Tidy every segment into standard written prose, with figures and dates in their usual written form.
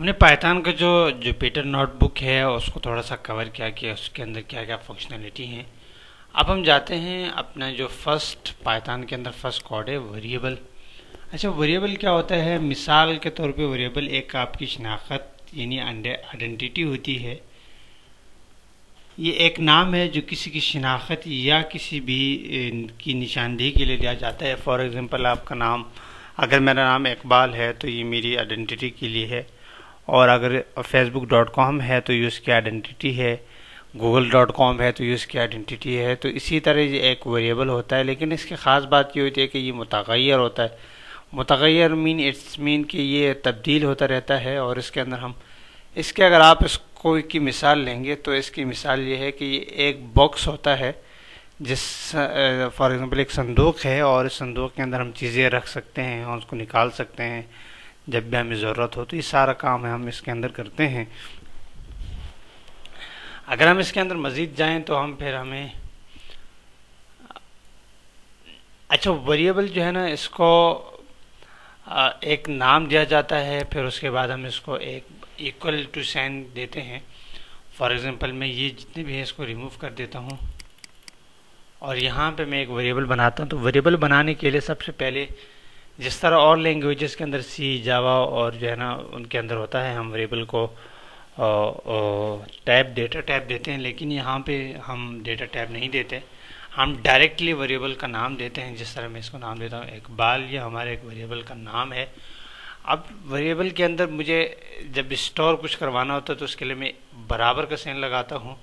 हमने पाइथन का जो जुपिटर नोटबुक है उसको थोड़ा सा कवर किया कि उसके अंदर क्या क्या फंक्शनैलिटी हैं। अब हम जाते हैं अपना जो फर्स्ट पाइथन के अंदर फर्स्ट कोड है वेरिएबल। अच्छा, वेरिएबल क्या होता है? मिसाल के तौर पे वेरिएबल एक आपकी शनाख्त यानी आइडेंटिटी होती है। ये एक नाम है जो किसी की शनाख्त या किसी भी की निशानदेही के लिए लिया जाता है। फॉर एग्जांपल आपका नाम, अगर मेरा नाम इकबाल है तो ये मेरी आइडेंटिटी के लिए है, और अगर facebook.com है तो ये उसकी आइडेंटिटी है, google.com है तो ये उसकी आइडेंटिटी है। तो इसी तरह ये एक वेरिएबल होता है, लेकिन इसकी ख़ास बात ये होती है कि ये मुतग़य्यर होता है। मुतग़य्यर इट्स मीन कि ये तब्दील होता रहता है। और इसके अंदर हम इसके अगर आप इसको की मिसाल लेंगे तो इसकी मिसाल ये है कि ये एक बॉक्स होता है, जिस फॉर एग्जांपल एक संदूक है, और इस संदूक के अंदर हम चीज़ें रख सकते हैं और उसको निकाल सकते हैं जब भी हमें ज़रूरत हो। तो ये सारा काम है हम इसके अंदर करते हैं। अगर हम इसके अंदर मज़ीद जाएं तो हम फिर हमें अच्छा, वेरिएबल जो है ना, इसको एक नाम दिया जाता है, फिर उसके बाद हम इसको एक इक्वल टू साइन देते हैं। फॉर एग्जांपल मैं ये जितने भी है इसको रिमूव कर देता हूँ और यहाँ पे मैं एक वेरिएबल बनाता हूँ। तो वेरिएबल बनाने के लिए सबसे पहले जिस तरह और लैंग्वेजेस के अंदर सी, जावा और जो है ना उनके अंदर होता है, हम वेरिएबल को डेटा टाइप देते हैं, लेकिन यहाँ पे हम डेटा टाइप नहीं देते, हम डायरेक्टली वेरिएबल का नाम देते हैं। जिस तरह मैं इसको नाम देता हूँ इकबाल, ये हमारे एक वेरिएबल का नाम है। अब वेरिएबल के अंदर मुझे जब स्टोर कुछ करवाना होता है तो उसके लिए मैं बराबर का साइन लगाता हूँ,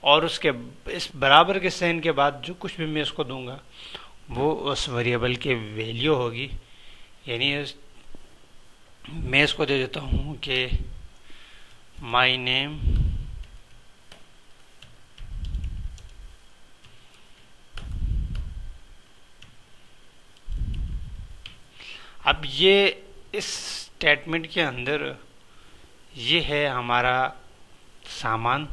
और उसके इस बराबर के साइन के बाद जो कुछ भी मैं इसको दूंगा वो उस वेरिएबल की वैल्यू होगी। यानी मैं इसको दे देता हूँ कि माई नेम अब ये इस स्टेटमेंट के अंदर ये है हमारा सामान,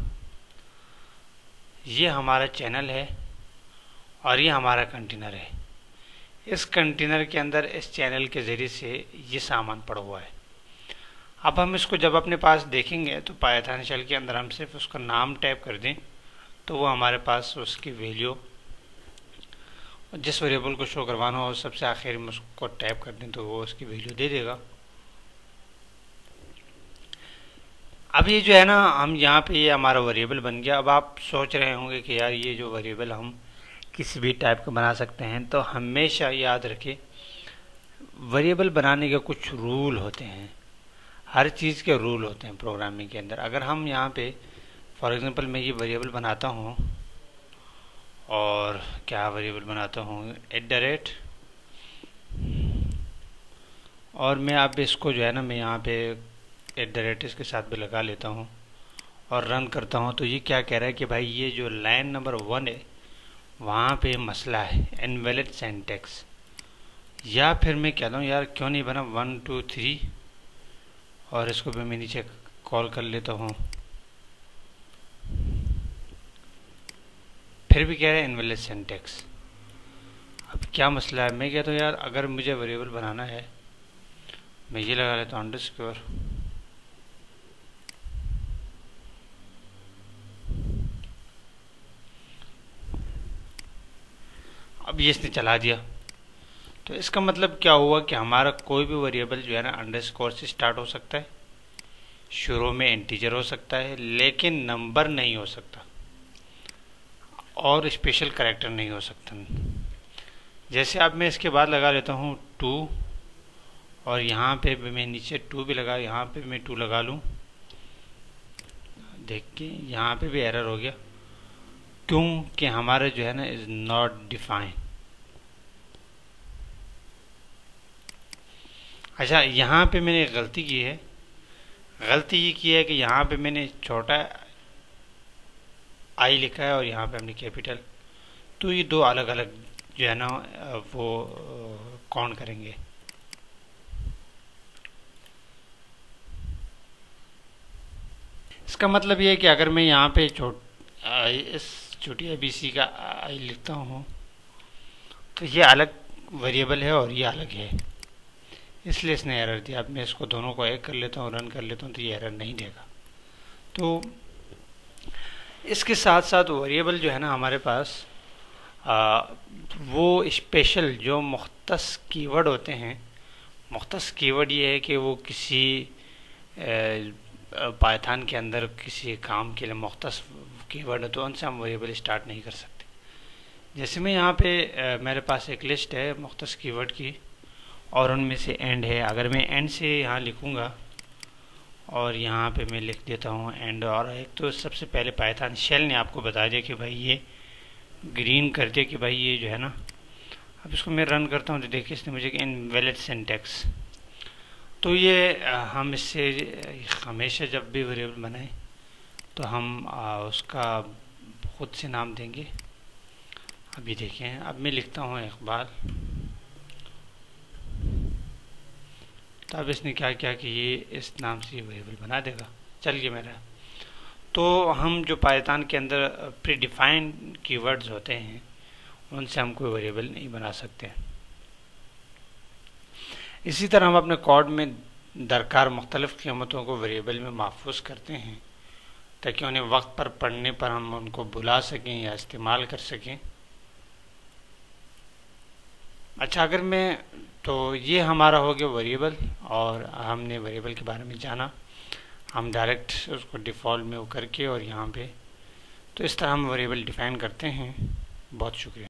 ये हमारा चैनल है और ये हमारा कंटेनर है। इस कंटेनर के अंदर इस चैनल के ज़रिए से ये सामान पड़ा हुआ है। अब हम इसको जब अपने पास देखेंगे तो पाइथन शेल के अंदर हम सिर्फ उसका नाम टाइप कर दें तो वो हमारे पास उसकी वैल्यू, जिस वेरिएबल को शो करवाना हो सबसे आखिर में उसको टाइप कर दें तो वो उसकी वैल्यू दे देगा। अब ये जो है ना, हम यहाँ पे ये हमारा वेरिएबल बन गया। अब आप सोच रहे होंगे कि यार ये जो वेरिएबल हम किसी भी टाइप का बना सकते हैं, तो हमेशा याद रखें वेरिएबल बनाने के कुछ रूल होते हैं। हर चीज़ के रूल होते हैं प्रोग्रामिंग के अंदर। अगर हम यहाँ पे फॉर एग्जांपल मैं ये वेरिएबल बनाता हूँ, और क्या वेरिएबल बनाता हूँ @ और मैं अब इसको जो है ना, मैं यहाँ पे @ इसके साथ भी लगा लेता हूँ और रन करता हूँ। तो ये क्या कह रहा है कि भाई ये जो लाइन नंबर 1 है वहाँ पे मसला है, इनवैलिड सिंटैक्स। या फिर मैं कहता हूँ यार क्यों नहीं बना 1 2 3, और इसको भी मैं नीचे कॉल कर लेता हूँ, फिर भी कह रहे हैं इनवैलिड सिंटैक्स। अब क्या मसला है? मैं कहता हूँ यार अगर मुझे वेरिएबल बनाना है, मैं ये लगा लेता हूँ अंडरस्कोर, अब ये इसने चला दिया। तो इसका मतलब क्या हुआ कि हमारा कोई भी वेरिएबल जो है ना अंडरस्कोर से स्टार्ट हो सकता है, शुरू में इंटीजर हो सकता है लेकिन नंबर नहीं हो सकता, और स्पेशल कैरेक्टर नहीं हो सकता। जैसे अब मैं इसके बाद लगा लेता हूँ 2, और यहाँ पे मैं नीचे 2 भी लगा, यहाँ पे मैं 2 लगा लूँ, देख के यहाँ पे भी एरर हो गया, क्योंकि हमारा जो है ना इज नॉट डिफाइन। अच्छा, यहाँ पे मैंने एक गलती की है। गलती ये की है कि यहाँ पे मैंने छोटा आई लिखा है और यहाँ पे हमने कैपिटल। तो ये दो अलग अलग जो है ना वो काउंट करेंगे। इसका मतलब ये है कि अगर मैं यहाँ पे इस छोटी ABC का आई लिखता हूँ तो ये अलग वेरिएबल है और ये अलग है। इसलिए इसने एरर दिया। अब मैं इसको दोनों को एक कर लेता हूँ, रन कर लेता हूँ, तो ये एरर नहीं देगा। तो इसके साथ साथ वेरिएबल जो है ना हमारे पास वो स्पेशल जो मुख्तस कीवर्ड होते हैं। मुख्तस कीवर्ड ये है कि वो किसी पाइथन के अंदर किसी काम के लिए मुख्तस कीवर्ड है, तो उनसे हम वेरिएबल स्टार्ट नहीं कर सकते। जैसे मैं यहाँ पे मेरे पास एक लिस्ट है मुख्तस कीवर्ड की, और उनमें से एंड है। अगर मैं एंड से यहाँ लिखूँगा और यहाँ पे मैं लिख देता हूँ एंड, और एक तो सबसे पहले पाइथन शेल ने आपको बता दिया कि भाई ये ग्रीन कर दिया कि भाई ये जो है ना। अब इसको मैं रन करता हूँ तो देखिए इसने मुझे इनवैलिड सिंटैक्स। तो ये हम इससे हमेशा जब भी वेरिएबल बनाएं तो हम उसका खुद से नाम देंगे। अभी देखें, अब मैं लिखता हूँ इकबाल, तो अब इसने क्या किया कि ये इस नाम से वेरिएबल बना देगा। चलिए मेरा, तो हम जो पाइथन के अंदर प्री डिफाइंड कीवर्ड्स होते हैं उनसे हम कोई वेरिएबल नहीं बना सकते। इसी तरह हम अपने कोड में दरकार मुख्तलिफ़ कीमतों को वेरिएबल में महफूज करते हैं ताकि उन्हें वक्त पर पढ़ने पर हम उनको बुला सकें या इस्तेमाल कर सकें। अच्छा, अगर मैं, तो ये हमारा हो गया वेरिएबल, और हमने वेरिएबल के बारे में जाना। हम डायरेक्ट उसको डिफ़ॉल्ट में वो करके और यहाँ पे, तो इस तरह हम वेरिएबल डिफ़ाइन करते हैं। बहुत शुक्रिया।